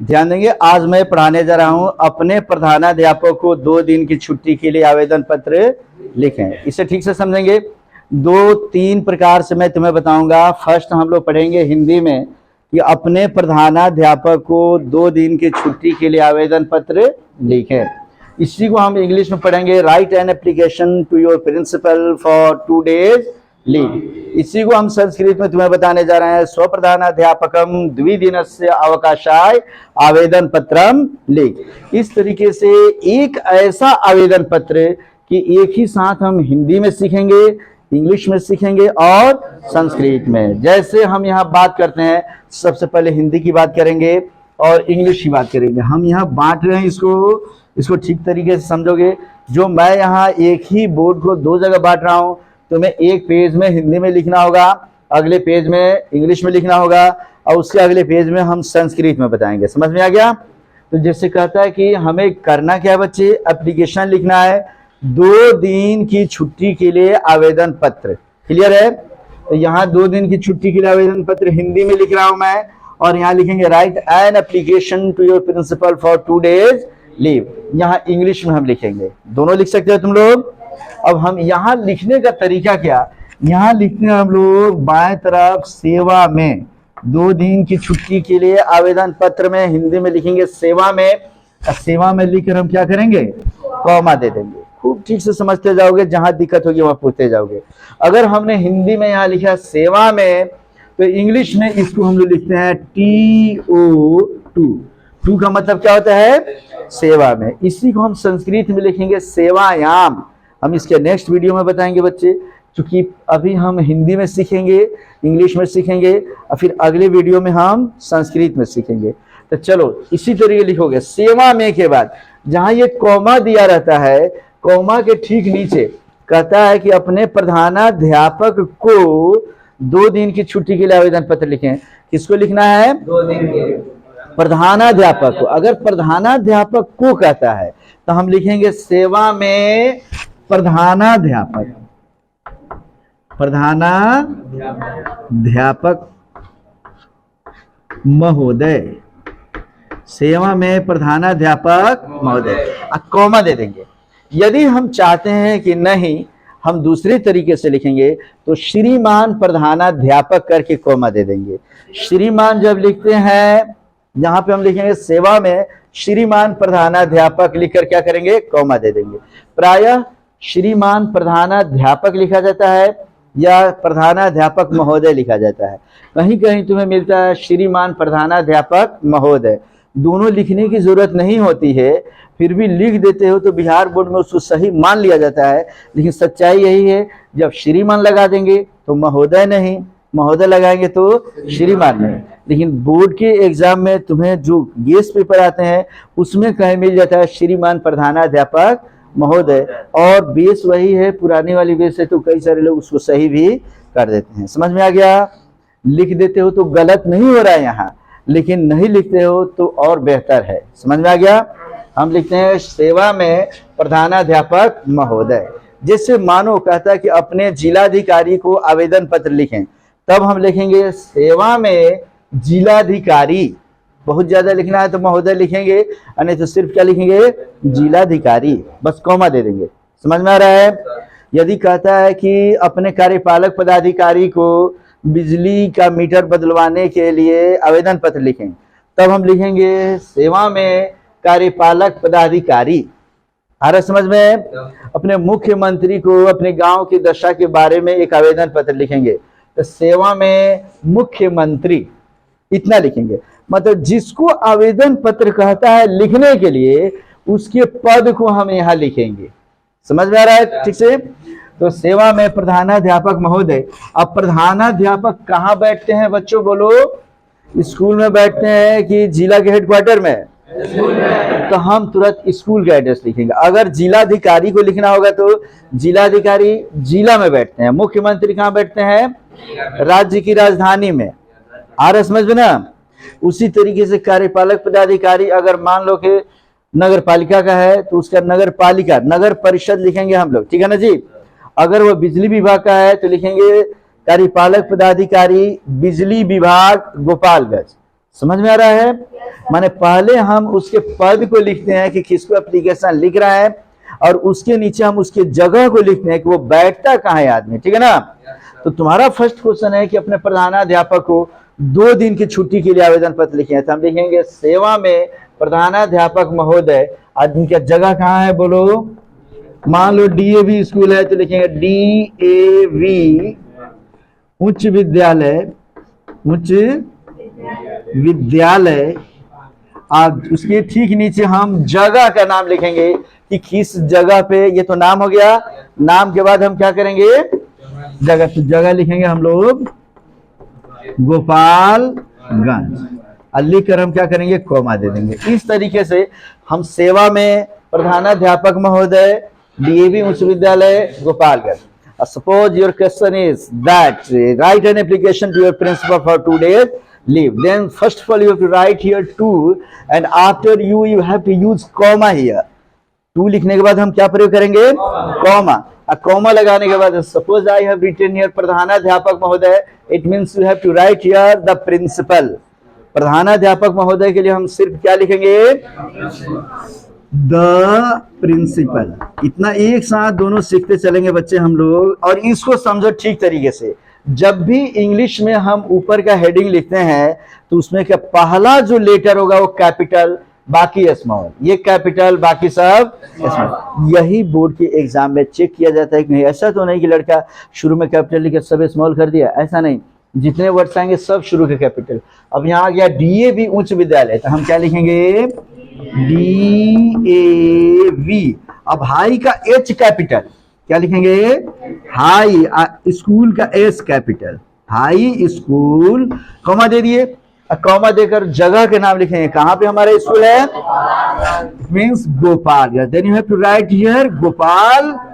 ध्यान देंगे। आज मैं पढ़ाने जा रहा हूं अपने प्रधानाध्यापक को 2 दिन की छुट्टी के लिए आवेदन पत्र लिखें। इसे ठीक से समझेंगे। 2-3 प्रकार से मैं तुम्हें बताऊंगा। फर्स्ट हम लोग पढ़ेंगे हिंदी में कि अपने प्रधानाध्यापक को 2 दिन की छुट्टी के लिए आवेदन पत्र लिखें। इसी को हम इंग्लिश में पढ़ेंगे, write an application to your principal for 2 days leave. इसी को हम संस्कृत में तुम्हें बताने जा रहे हैं, स्वप्रधानाध्यापकम द्विदिनस्य अवकाशाय आवेदन पत्रम लिख। इस तरीके से एक ऐसा आवेदन पत्र कि एक ही साथ हम हिंदी में सीखेंगे, इंग्लिश में सीखेंगे और संस्कृत में। जैसे हम यहाँ बात करते हैं, सबसे पहले हिंदी की बात करेंगे और इंग्लिश की बात करेंगे। हम यहाँ बांट रहे हैं इसको ठीक तरीके से समझोगे। जो मैं यहाँ एक ही बोर्ड को 2 जगह बांट रहा हूँ, तुम्हें एक पेज में हिंदी में लिखना होगा, अगले पेज में इंग्लिश में लिखना होगा और उसके अगले पेज में हम संस्कृत में बताएंगे। समझ में आ गया? तो जैसे कहता है कि हमें करना क्या है बच्चे, एप्लीकेशन लिखना है 2 दिन की छुट्टी के लिए आवेदन पत्र। क्लियर है? तो यहाँ 2 दिन की छुट्टी के लिए आवेदन पत्र हिंदी में लिख रहा हूं मैं, और यहाँ लिखेंगे write an application to your principal for 2 days leave. यहाँ इंग्लिश में हम लिखेंगे, दोनों लिख सकते हो तुम लोग। अब हम यहाँ लिखने का तरीका क्या, यहाँ लिखते हैं हम लोग बाएं तरफ सेवा में 2 दिन की छुट्टी के लिए आवेदन पत्र में हिंदी में लिखेंगे सेवा में, और सेवा में लिखकर हम क्या करेंगे, कॉमा दे देंगे। खूब ठीक से समझते जाओगे, जहां दिक्कत होगी वहां पूछते जाओगे। अगर हमने हिंदी में यहाँ लिखा सेवा में, तो इंग्लिश में इसको हम लोग लिखते हैं TO2। टू का मतलब क्या होता है, सेवा में। इसी को हम संस्कृत में लिखेंगे सेवायाम। हम इसके नेक्स्ट वीडियो में बताएंगे बच्चे, क्योंकि अभी हम हिंदी में सीखेंगे, इंग्लिश में सीखेंगे और फिर अगले वीडियो में हम संस्कृत में सीखेंगे। तो चलो इसी तरीके लिखोगे। सेवा में के बाद जहां ये कॉमा दिया रहता है, कॉमा के ठीक नीचे कहता है कि अपने प्रधानाध्यापक को 2 दिन की छुट्टी के लिए आवेदन पत्र लिखें। किसको लिखना है, 2 दिन के प्रधानाध्यापक को। अगर प्रधानाध्यापक को कहता है तो हम लिखेंगे सेवा में प्रधानाध्यापक महोदय, सेवा में प्रधानाध्यापक महोदय, कॉमा दे देंगे। यदि हम चाहते हैं कि नहीं हम दूसरे तरीके से लिखेंगे, तो श्रीमान प्रधानाध्यापक करके कॉमा दे देंगे। श्रीमान जब लिखते हैं, यहाँ पे हम लिखेंगे सेवा में श्रीमान प्रधानाध्यापक लिखकर क्या करेंगे, कॉमा दे देंगे। प्रायः श्रीमान प्रधानाध्यापक लिखा जाता है या प्रधानाध्यापक महोदय लिखा जाता है। कहीं कहीं तुम्हें मिलता है श्रीमान प्रधानाध्यापक महोदय। दोनों लिखने की जरूरत नहीं होती है, फिर भी लिख देते हो तो बिहार बोर्ड में उसको सही मान लिया जाता है। लेकिन सच्चाई यही है, जब श्रीमान लगा देंगे तो महोदय नहीं, महोदय लगाएंगे तो श्रीमान नहीं। लेकिन बोर्ड के एग्जाम में तुम्हें जो गेस्ट पेपर आते हैं उसमें कहीं मिल जाता है श्रीमान प्रधानाध्यापक महोदय, और बेस वही है, पुरानी वाली बेस है, तो कई सारे लोग उसको सही भी कर देते हैं। समझ में आ गया? लिख देते हो तो गलत नहीं हो रहा है यहाँ, लेकिन नहीं लिखते हो तो और बेहतर है। समझ में आ गया? हम लिखते हैं सेवा में प्रधानाध्यापक महोदय। जैसे मानो कहता है कि अपने जिलाधिकारी को आवेदन पत्र लिखें, तब हम लिखेंगे सेवा में जिलाधिकारी। बहुत ज्यादा लिखना है तो महोदय लिखेंगे, नहीं तो सिर्फ क्या लिखेंगे, जिलाधिकारी, बस कॉमा दे देंगे। समझ में आ रहा है? यदि कहता है कि अपने कार्यपालक पदाधिकारी को बिजली का मीटर बदलवाने के लिए आवेदन पत्र लिखें, तब हम लिखेंगे सेवा में कार्यपालक पदाधिकारी। आ रहा समझ में? अपने मुख्यमंत्री को अपने गांव की दशा के बारे में एक आवेदन पत्र लिखेंगे, तो सेवा में मुख्यमंत्री, इतना लिखेंगे। मतलब जिसको आवेदन पत्र कहता है लिखने के लिए, उसके पद को हम यहाँ लिखेंगे। समझ में आ रहा है ठीक से? तो सेवा में प्रधानाध्यापक महोदय। अब प्रधानाध्यापक कहाँ बैठते हैं बच्चों, बोलो? स्कूल में बैठते हैं कि जिला के हेडक्वार्टर में? तो हम तुरंत स्कूल का एड्रेस लिखेंगे। अगर जिलाधिकारी को लिखना होगा तो जिलाधिकारी जिला में बैठते हैं। मुख्यमंत्री कहाँ बैठते हैं, राज्य की राजधानी में। आ रहा समझ में ना? उसी तरीके से कार्यपालक पदाधिकारी अगर मान लो कि नगर पालिका का है तो उसका नगर पालिका, नगर परिषद लिखेंगे हम लोग, ठीक है ना जी। अगर वो बिजली विभाग का है तो लिखेंगे कार्यपालक पदाधिकारी बिजली विभाग गोपालगंज। समझ में आ रहा है? माने पहले हम उसके पद को लिखते हैं कि किसको एप्लीकेशन लिख रहा है, और उसके नीचे हम उसके जगह को लिखते हैं कि वो बैठता कहाँ है आदमी, ठीक है ना। तो तुम्हारा फर्स्ट क्वेश्चन है कि अपने प्रधानाध्यापक को 2 दिन की छुट्टी के लिए आवेदन पत्र लिखे हैं, तो हम लिखेंगे सेवा में प्रधानाध्यापक महोदय, आदमी का जगह कहाँ है बोलो। मान लो डीएवी स्कूल है तो लिखेंगे डीएवी उच्च विद्यालय, उच्च विद्यालय। आप उसके ठीक नीचे हम जगह का नाम लिखेंगे कि किस जगह पे, ये तो नाम हो गया, नाम के बाद हम क्या करेंगे जगह, तो जगह लिखेंगे हम लोग गोपालगंज, और लिख कर हम क्या करेंगे कॉमा दे देंगे। इस तरीके से हम सेवा में प्रधानाध्यापक महोदय डीएवी उच्च विद्यालय Gopalganj. Suppose your question is that write an application to your principal for 2 days leave. Then first of all you have to write here 2, and after you have to use comma here. 2 लिखने के बाद हम क्या प्रयोग करेंगे comma, और comma लगाने के बाद suppose I have written here प्रधानाध्यापक महोदय, it means you have to write here the principal. प्रधानाध्यापक महोदय के लिए हम सिर्फ क्या लिखेंगे द प्रिंसिपल। इतना एक साथ दोनों सीखते चलेंगे बच्चे हम लोग। और इसको समझो ठीक तरीके से, जब भी इंग्लिश में हम ऊपर का हेडिंग लिखते हैं तो उसमें क्या पहला जो लेटर होगा वो कैपिटल, बाकी स्मॉल, ये कैपिटल बाकी सब स्मॉल। यही बोर्ड के एग्जाम में चेक किया जाता है कि नहीं। ऐसा तो नहीं कि लड़का शुरू में कैपिटल लिख सब स्मॉल कर दिया, ऐसा नहीं, जितने वर्ड्स आएंगे सब शुरू के कैपिटल। अब यहाँ आ गया डीएवी उच्च विद्यालय, तो हम क्या लिखेंगे डीएवी। अब हाई का एच कैपिटल, क्या लिखेंगे हाई, स्कूल का S capital, high school, comma दे दिए, कॉमा देकर जगह के नाम लिखेंगे, कहां पे हमारा स्कूल है means Gopalganj. Then you have to write here Gopalganj.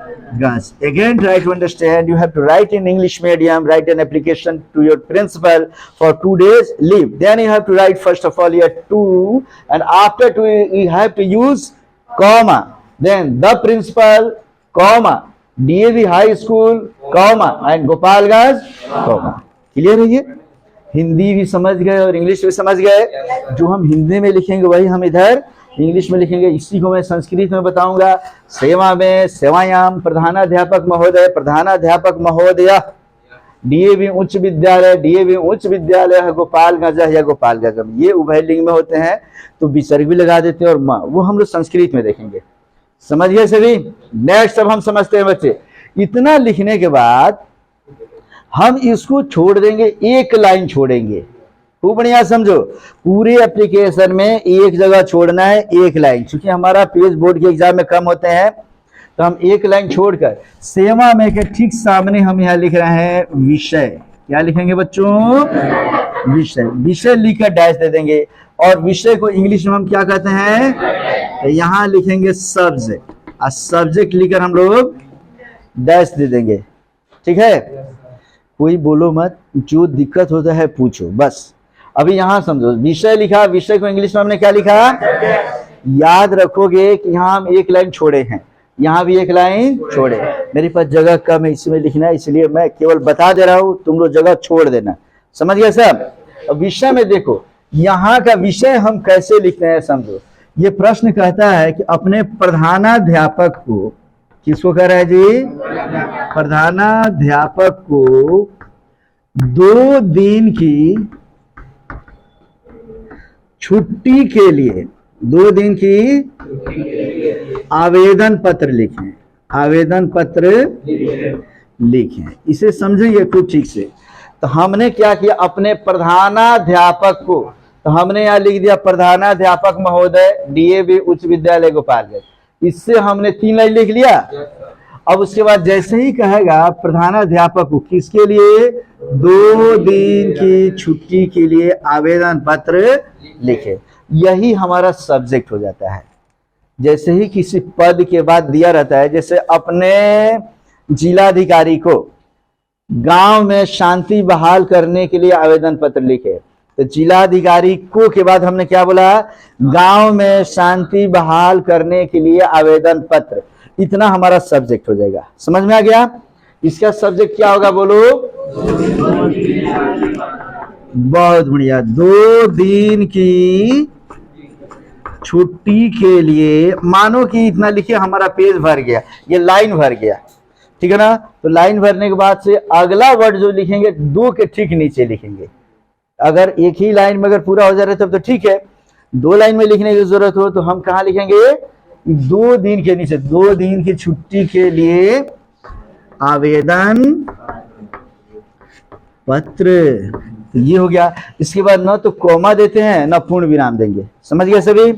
Again, try to understand. You have to write in English medium, write an application to your principal for 2 days leave. Then you have to write first of all here 2, and after 2 you have to use comma. Then the principal, comma, DAV High School, comma, and Gopalganj, comma. Clear है ये? हिंदी भी समझ गए और English भी समझ गए। जो हम हिंदी में लिखेंगे वही हम इधर इंग्लिश में लिखेंगे। इसी को मैं संस्कृत में बताऊंगा। सेवा में सेवायाम प्रधानाध्यापक महोदय, प्रधानाध्यापक महोदय डीएवी उच्च विद्यालय, डीएवी उच्च विद्यालय गोपालगंज या गोपालगंज, ये उभयलिंग में होते हैं तो विसर्ग भी लगा देते हैं, और वो हम लोग संस्कृत में देखेंगे। समझ गए सभी? नेक्स्ट अब हम समझते हैं बच्चे। इतना लिखने के बाद हम इसको छोड़ देंगे, एक लाइन छोड़ेंगे। खूब बढ़िया समझो, पूरे एप्लीकेशन में एक जगह छोड़ना है, एक लाइन। क्योंकि हमारा पेज बोर्ड के एग्जाम में कम होते हैं तो हम एक लाइन छोड़कर सेवा में के ठीक सामने हम यहाँ लिख रहे हैं विषय। क्या लिखेंगे बच्चों? विषय। विषय लिखकर डैश दे देंगे, और विषय को इंग्लिश में हम क्या कहते हैं, तो यहाँ लिखेंगे सब्जेक्ट, और सब्जेक्ट लिखकर हम लोग डैश दे देंगे। ठीक है, कोई बोलो मत, जो दिक्कत होता है पूछो बस। अभी यहां समझो, विषय लिखा, विषय को इंग्लिश में हमने क्या लिखा, याद रखोगे कि यहाँ हम एक लाइन छोड़े हैं, यहाँ भी एक लाइन छोड़े। मेरे पास जगह कम है इसमें लिखना है, इसलिए मैं केवल बता दे रहा हूं, तुम लोग जगह छोड़ देना। समझ गए सब? अब विषय में देखो, यहाँ का विषय हम कैसे लिखते हैं समझो। ये प्रश्न कहता है कि अपने प्रधानाध्यापक को, किसको कह रहा है जी, प्रधानाध्यापक को 2 दिन की छुट्टी के लिए, 2 दिन की आवेदन पत्र लिखें, आवेदन पत्र लिखें। इसे समझेंगे खूब ठीक से। तो हमने क्या किया, अपने प्रधानाध्यापक को, तो हमने यहाँ लिख दिया प्रधानाध्यापक महोदय डीएवी उच्च विद्यालय गोपालगंज। इससे हमने 3 लाइन लिख लिया। अब उसके बाद जैसे ही कहेगा प्रधानाध्यापक को किसके लिए, 2 दिन की छुट्टी के लिए आवेदन पत्र लिखे, यही हमारा सब्जेक्ट हो जाता है। जैसे ही किसी पद के बाद दिया रहता है, जैसे अपने जिलाधिकारी को गांव में शांति बहाल करने के लिए आवेदन पत्र लिखे, तो जिलाधिकारी को के बाद हमने क्या बोला, गांव में शांति बहाल करने के लिए आवेदन पत्र। इतना हमारा सब्जेक्ट हो जाएगा। समझ में आ गया? इसका सब्जेक्ट क्या होगा बोलो, बहुत बढ़िया। 2 दिन की छुट्टी के लिए, मानो कि इतना लिखिए, हमारा पेज भर गया, ये लाइन भर गया, ठीक है ना। तो लाइन भरने के बाद से अगला वर्ड जो लिखेंगे 2 के ठीक नीचे लिखेंगे। अगर एक ही लाइन में अगर पूरा हो जा रहा है तब तो ठीक है, 2 लाइन में लिखने की जरूरत हो तो हम कहाँ लिखेंगे? 2 दिन के नीचे, 2 दिन की छुट्टी के लिए आवेदन पत्र। तो ये हो गया। इसके बाद ना तो कॉमा देते हैं ना पूर्ण विराम देंगे। समझ गए सभी?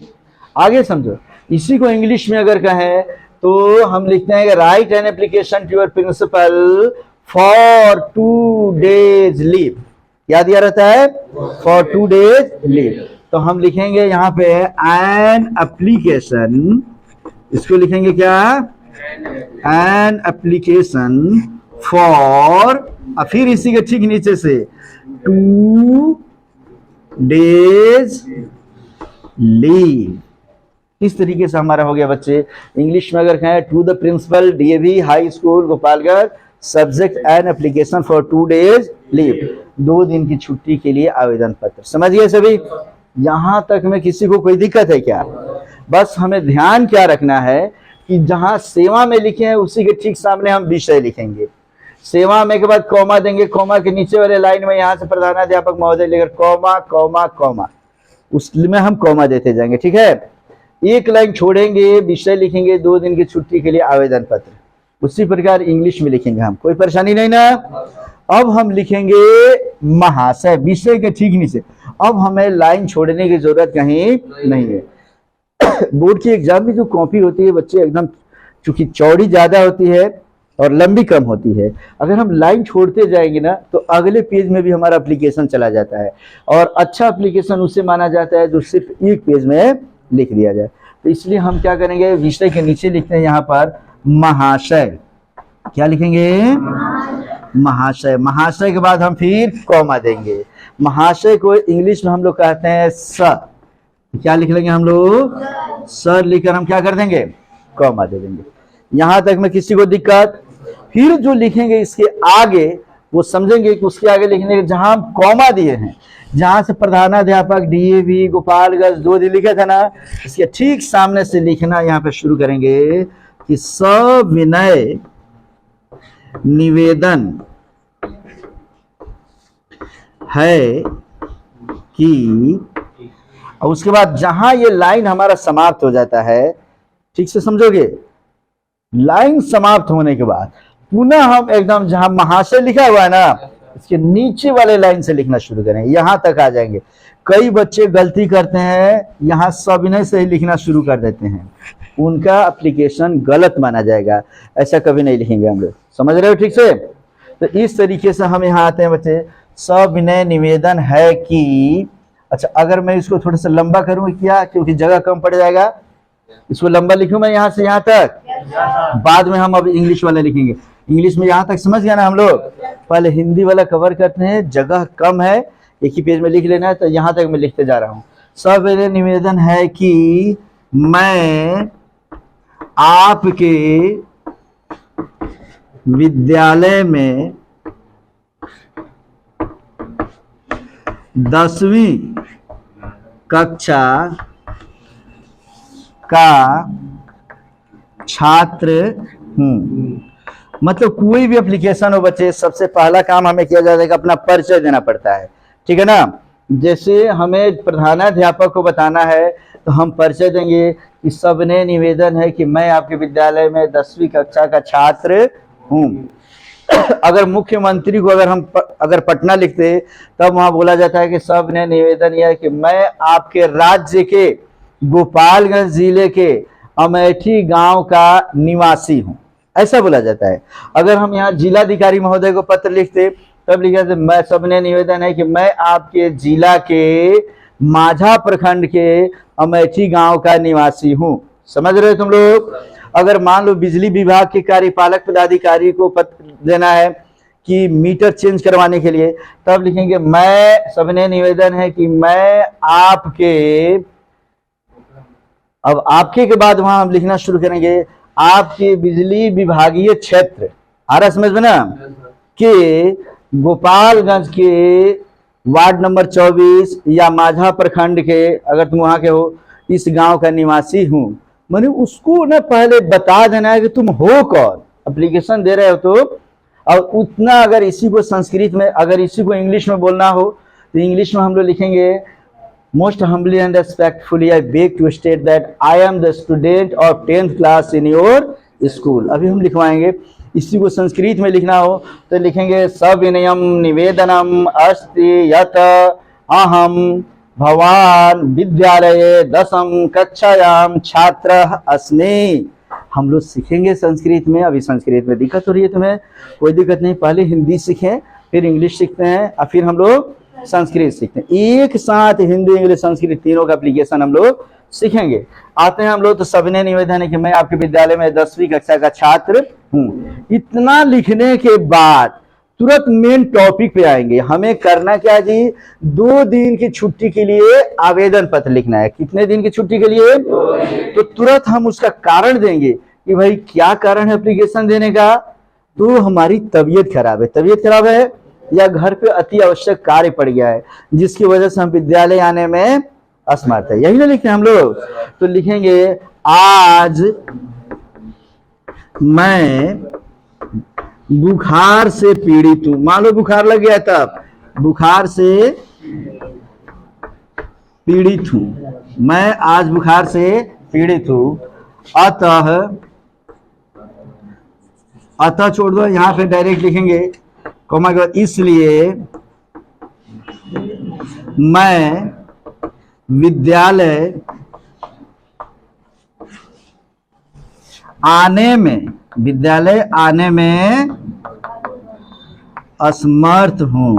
आगे समझो। इसी को इंग्लिश में अगर कहें तो हम लिखते हैं write an application to your principal for 2 days leave. क्या दिया रहता है? For 2 days leave. तो हम लिखेंगे यहाँ पे एन एप्लीकेशन, इसको लिखेंगे क्या? एन एप्लीकेशन फॉर, फिर इसी के ठीक नीचे से 2 days लीव। इस तरीके से हमारा हो गया बच्चे। इंग्लिश में अगर कहें to the principal DAV high school Gopalgarh, subject an application for 2 days leave, 2 दिन की छुट्टी के लिए आवेदन पत्र। समझ गए सभी? यहां तक में किसी को कोई दिक्कत है क्या? बस हमें ध्यान क्या रखना है कि जहां सेवा में लिखे हैं उसी के ठीक सामने हम विषय लिखेंगे। सेवा में के बाद कॉमा देंगे, कॉमा के नीचे वाले लाइन में यहां से प्रधानाध्यापक महोदय लेकर कॉमा कॉमा कॉमा, उसमें हम कॉमा देते जाएंगे, ठीक है। एक लाइन छोड़ेंगे, विषय लिखेंगे 2 दिन की छुट्टी के लिए आवेदन पत्र। उसी प्रकार इंग्लिश में लिखेंगे हम, कोई परेशानी नहीं ना। अब हम लिखेंगे महाशय, विषय के ठीक नीचे। अब हमें लाइन छोड़ने की जरूरत कहीं नहीं है। बोर्ड की एग्जाम में जो कॉपी होती है बच्चे, एकदम चूंकि चौड़ी ज्यादा होती है और लंबी कम होती है, अगर हम लाइन छोड़ते जाएंगे ना तो अगले पेज में भी हमारा एप्लीकेशन चला जाता है। और अच्छा एप्लीकेशन उसे माना जाता है जो सिर्फ एक पेज में लिख दिया जाए। तो इसलिए हम क्या करेंगे, विषय के नीचे लिखते हैं यहाँ पर महाशय। क्या लिखेंगे? महाशय। महाशय के बाद हम फिर कॉमा देंगे। महाशय को इंग्लिश में हम लोग कहते हैं सर। क्या लिख लेंगे हम लोग? सर लिखकर हम क्या कर देंगे? कॉमा दे देंगे। यहां तक में किसी को दिक्कत? फिर जो लिखेंगे इसके आगे वो समझेंगे कि उसके आगे लिखने के जहां हम कॉमा दिए हैं, जहां से प्रधानाध्यापक डीएवी गोपालगंज 2 दिन लिखे थे ना, इसके ठीक सामने से लिखना यहाँ पे शुरू करेंगे कि सविनय निवेदन है कि, और उसके बाद जहां ये लाइन हमारा समाप्त हो जाता है, ठीक से समझोगे, लाइन समाप्त होने के बाद पुनः हम एकदम जहां महाशय लिखा हुआ है ना, इसके नीचे वाले लाइन से लिखना शुरू करें, यहां तक आ जाएंगे। कई बच्चे गलती करते हैं, यहां सविनय से ही लिखना शुरू कर देते हैं, उनका एप्लीकेशन गलत माना जाएगा। ऐसा कभी नहीं लिखेंगे हम लोग। समझ रहे हो ठीक से? तो इस तरीके से हम यहाँ आते हैं बच्चे, सविनय निवेदन है कि, अच्छा अगर मैं इसको थोड़ा सा लंबा करूँ क्या, क्योंकि जगह कम पड़ जाएगा, इसको लंबा लिखूं मैं यहाँ से यहाँ तक, बाद में हम अब इंग्लिश वाला लिखेंगे। इंग्लिश में यहाँ तक समझ गया ना हम लोग? पहले हिंदी वाला कवर करते हैं, जगह कम है, एक ही पेज में लिख लेना है, तो यहाँ तक मैं लिखते जा रहा हूँ। सविनय निवेदन है कि मैं आपके विद्यालय में 10वीं कक्षा का छात्र हूं। मतलब कोई भी एप्लीकेशन हो बच्चे, सबसे पहला काम हमें किया जाएगा, अपना परिचय देना पड़ता है, ठीक है ना। जैसे हमें प्रधानाध्यापक को बताना है तो हम परिचय देंगे कि सविनय निवेदन है कि मैं आपके विद्यालय में 10वीं कक्षा का छात्र हूं। अगर मुख्यमंत्री को अगर पटना लिखते तब वहां बोला जाता है कि सविनय निवेदन यह है कि मैं आपके राज्य के गोपालगंज जिले के अमेठी गांव का निवासी हूं, ऐसा बोला जाता है। अगर हम यहाँ जिलाधिकारी महोदय को पत्र लिखते तब लिखा जाता, मैं सविनय निवेदन है कि मैं आपके जिला के माझा प्रखंड के अमेठी गांव का निवासी हूं। समझ रहे हो तुम लोग? अगर मान लो बिजली विभाग के कार्यपालक पदाधिकारी को पत्र देना है कि मीटर चेंज करवाने के लिए, तब लिखेंगे मैं सविनय निवेदन है कि मैं आपके, अब आपके के बाद वहां हम लिखना शुरू करेंगे आपके बिजली विभागीय क्षेत्र, आ रहा समझ में ना, के गोपालगंज के वार्ड नंबर 24 या माझा प्रखंड के, अगर तुम वहां के हो, इस गांव का निवासी हूं, मैंने उसको ना पहले बता देना है कि तुम हो कौन। एप्लीकेशन दे रहे हो तो, और उतना अगर इसी को संस्कृत में, अगर इसी को इंग्लिश में बोलना हो तो इंग्लिश में हम लोग लिखेंगे most humbly and respectfully I beg to state that I am the student of 10th class in your school. अभी हम लिखवाएंगे। इसी को संस्कृत में लिखना हो तो लिखेंगे सविनयम निवेदनम अस्ति यत अहम भवान विद्यालये 10वीं कक्षायाम छात्र अस्मि। हम लोग सीखेंगे संस्कृत में। अभी संस्कृत में दिक्कत हो रही है तुम्हें, कोई दिक्कत नहीं, पहले हिंदी सीखें, फिर इंग्लिश सीखते हैं और फिर हम लोग संस्कृत सीखते हैं। एक साथ हिंदी इंग्लिश संस्कृत तीनों का एप्लीकेशन हम लोग सीखेंगे। आते हैं हम लोग तो सविनय निवेदन है कि मैं आपके विद्यालय में 10वीं कक्षा का छात्र हूँ। इतना लिखने के बाद तुरंत मेन टॉपिक पे आएंगे। हमें करना क्या जी, 2 दिन की छुट्टी के लिए आवेदन पत्र लिखना है। कितने दिन की छुट्टी के लिए? तो तुरंत हम उसका कारण देंगे कि भाई क्या कारण है एप्लीकेशन देने का। तो हमारी तबीयत खराब है, तबीयत खराब है या घर पे अति आवश्यक कार्य पड़ गया है जिसकी वजह से हम विद्यालय आने में असमर्थ है, यही ना लिखते हैं हम लोग। तो लिखेंगे आज मैं बुखार से पीड़ित हूं। मान लो बुखार लग गया, तब बुखार से पीड़ित हूं, मैं आज बुखार से पीड़ित हूं। अतः छोड़ दो, यहां पे डायरेक्ट लिखेंगे कोमा के बाद, इसलिए मैं विद्यालय आने में असमर्थ हूं।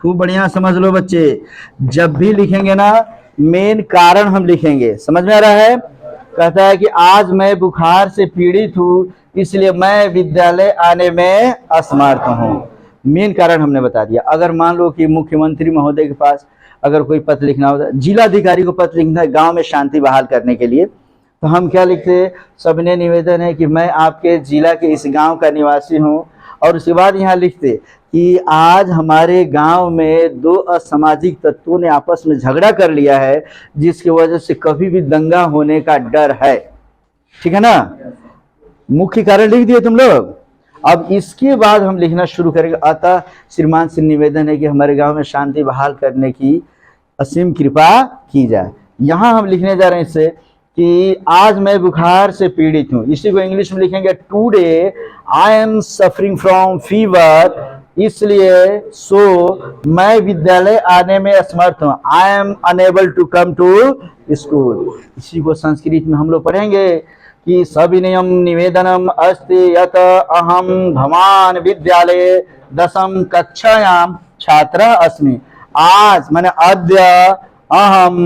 खूब बढ़िया समझ लो बच्चे, जब भी लिखेंगे ना मेन कारण हम लिखेंगे। समझ में आ रहा है? कहता है कि आज मैं बुखार से पीड़ित हूं, इसलिए मैं विद्यालय आने में असमर्थ हूं। मेन कारण हमने बता दिया। अगर मान लो कि मुख्यमंत्री महोदय के पास अगर कोई पत्र लिखना होता है, जिलाधिकारी को पत्र लिखना है गांव में शांति बहाल करने के लिए, तो हम क्या लिखते? सविनय निवेदन है कि मैं आपके जिला के इस गांव का निवासी हूं। और उसके बाद यहाँ लिखते कि आज हमारे गांव में 2 असामाजिक तत्वों ने आपस में झगड़ा कर लिया है, जिसकी वजह से कभी भी दंगा होने का डर है। ठीक है ना? मुख्य कारण लिख दिए तुम लोग। अब इसके बाद हम लिखना शुरू करेंगे। अतः श्रीमान से निवेदन है कि हमारे गांव में शांति बहाल करने की असीम कृपा की जाए। यहां हम लिखने जा रहे हैं इससे कि आज मैं बुखार से पीड़ित हूं। इसी को इंग्लिश में लिखेंगे today I am suffering from fever, इसलिए मैं विद्यालय आने में असमर्थ हूं। I am unable to come to school. इसी को संस्कृत में हम लोग पढ़ेंगे कि सविनयम निवेदनम अस्ति यत अहम भवान विद्यालये 10वीं कक्षायाम छात्र अस्मि। आज माने अद्य अहम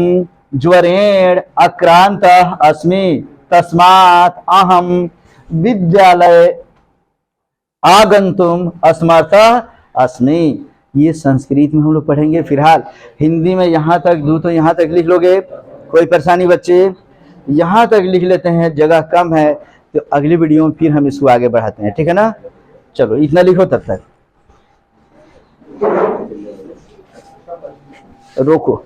ज्वरेण आक्रांत अस्मि, तस्मात् अहम विद्यालय आगंतुम असमर्थ अस्मि। ये संस्कृत में हम लोग पढ़ेंगे। फिलहाल हिंदी में यहाँ तक दू तो यहाँ तक लिख लोगे, कोई परेशानी बच्चे? यहाँ तक लिख लेते हैं, जगह कम है तो अगली वीडियो में फिर हम इसको आगे बढ़ाते हैं। ठीक है ना? चलो इतना लिखो, तब तक रोको।